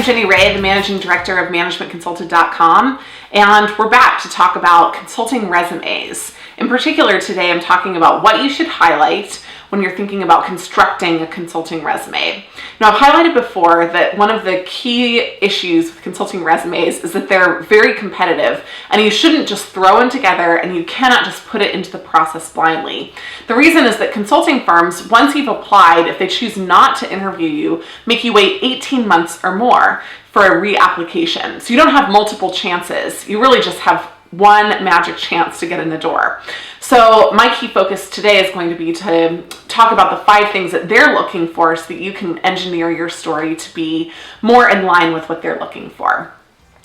Jenny Ray, the Managing Director of ManagementConsulted.com, and we're back to talk about consulting resumes. In particular, today I'm talking about what you should highlight when you're thinking about constructing a consulting resume. Now, I've highlighted before that one of the key issues with consulting resumes is that they're very competitive, and you shouldn't just throw them together and you cannot just put it into the process blindly. The reason is that consulting firms, once you've applied, if they choose not to interview you, make you wait 18 months or more for a reapplication. So you don't have multiple chances. You really just have one magic chance to get in the door. So my key focus today is going to be to talk about the 5 things that they're looking for so that you can engineer your story to be more in line with what they're looking for.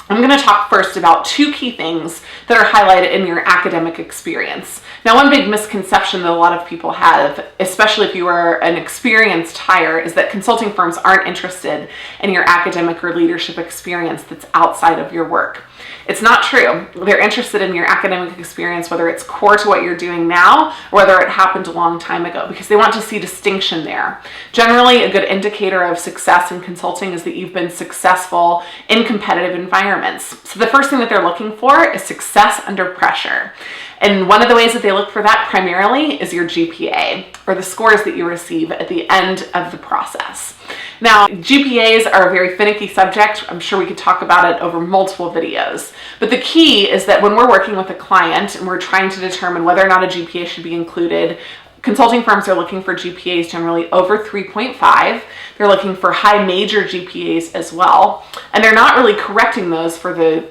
I'm going to talk first about 2 key things that are highlighted in your academic experience. Now, one big misconception that a lot of people have, especially if you are an experienced hire, is that consulting firms aren't interested in your academic or leadership experience that's outside of your work. It's not true. They're interested in your academic experience, whether it's core to what you're doing now or whether it happened a long time ago, because they want to see distinction there. Generally, a good indicator of success in consulting is that you've been successful in competitive environments. So the first thing that they're looking for is success under pressure. And one of the ways that they look for that primarily is your GPA, or the scores that you receive at the end of the process. Now, GPAs are a very finicky subject. I'm sure we could talk about it over multiple videos. But the key is that when we're working with a client and we're trying to determine whether or not a GPA should be included, consulting firms are looking for GPAs generally over 3.5. They're looking for high major GPAs as well. And they're not really correcting those for the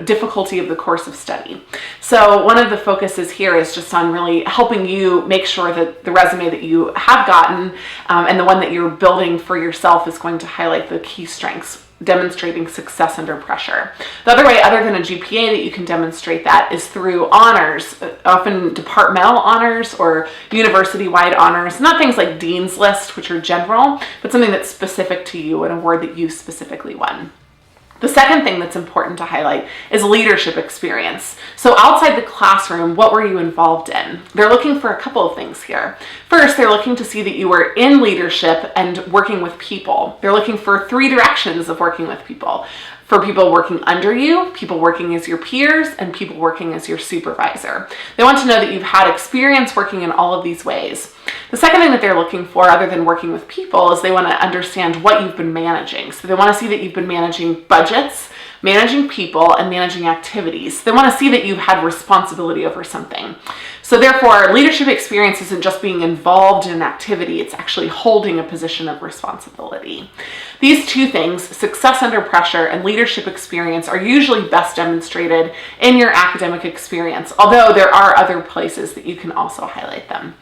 difficulty of the course of study. So one of the focuses here is just on really helping you make sure that the resume that you have gotten and the one that you're building for yourself is going to highlight the key strengths, demonstrating success under pressure. The other way, other than a GPA, that you can demonstrate that is through honors, often departmental honors or university-wide honors, not things like Dean's List, which are general, but something that's specific to you, an award that you specifically won. The second thing that's important to highlight is leadership experience. So outside the classroom, what were you involved in? They're looking for a couple of things here. First, they're looking to see that you were in leadership and working with people. They're looking for 3 directions of working with people. For people working under you, people working as your peers, and people working as your supervisor. They want to know that you've had experience working in all of these ways. The second thing that they're looking for, other than working with people, is they want to understand what you've been managing. So they want to see that you've been managing budgets, managing people, and managing activities. They want to see that you've had responsibility over something. So therefore, leadership experience isn't just being involved in an activity, it's actually holding a position of responsibility. These 2 things, success under pressure and leadership experience, are usually best demonstrated in your academic experience, although there are other places that you can also highlight them.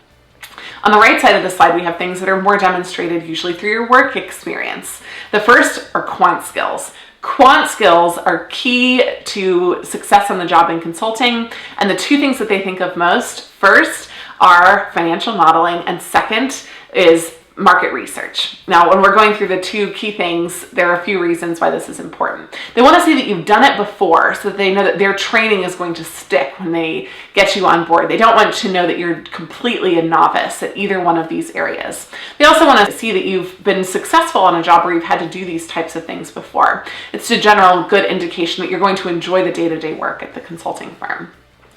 On the right side of the slide, we have things that are more demonstrated usually through your work experience. The first are quant skills. Quant skills are key to success on the job in consulting, and the 2 things that they think of most, first, are financial modeling, and second is market research. Now, when we're going through the 2 key things, there are a few reasons why this is important. They want to see that you've done it before so that they know that their training is going to stick when they get you on board. They don't want to know that you're completely a novice at either one of these areas. They also want to see that you've been successful on a job where you've had to do these types of things before. It's a general good indication that you're going to enjoy the day-to-day work at the consulting firm.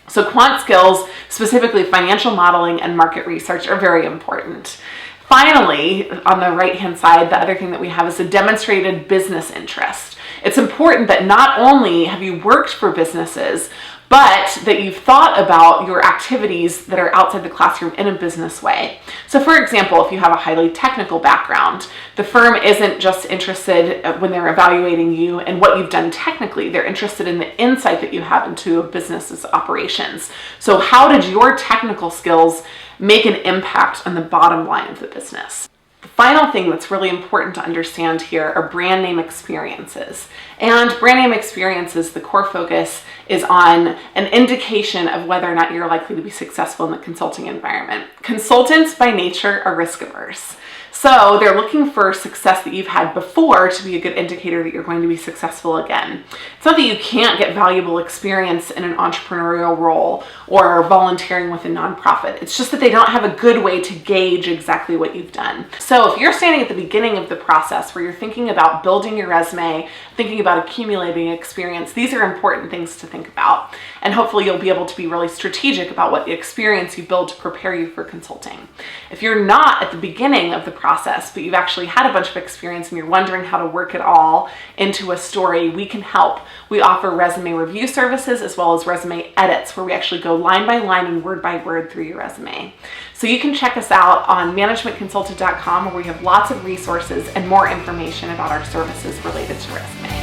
So quant skills, specifically financial modeling and market research, are very important. Finally, on the right-hand side, the other thing that we have is a demonstrated business interest. It's important that not only have you worked for businesses, but that you've thought about your activities that are outside the classroom in a business way. So for example, if you have a highly technical background, the firm isn't just interested when they're evaluating you and what you've done technically. They're interested in the insight that you have into a business's operations. So how did your technical skills make an impact on the bottom line of the business? The final thing that's really important to understand here are brand name experiences. And brand name experiences, the core focus is on an indication of whether or not you're likely to be successful in the consulting environment. Consultants by nature are risk averse. So they're looking for success that you've had before to be a good indicator that you're going to be successful again. It's not that you can't get valuable experience in an entrepreneurial role or volunteering with a nonprofit. It's just that they don't have a good way to gauge exactly what you've done. So if you're standing at the beginning of the process where you're thinking about building your resume, thinking about accumulating experience, these are important things to think about. And hopefully you'll be able to be really strategic about what experience you build to prepare you for consulting. If you're not at the beginning of the process, but you've actually had a bunch of experience and you're wondering how to work it all into a story, we can help. We offer resume review services as well as resume edits, where we actually go line by line and word by word through your resume. So you can check us out on managementconsultant.com, where we have lots of resources and more information about our services related to resume.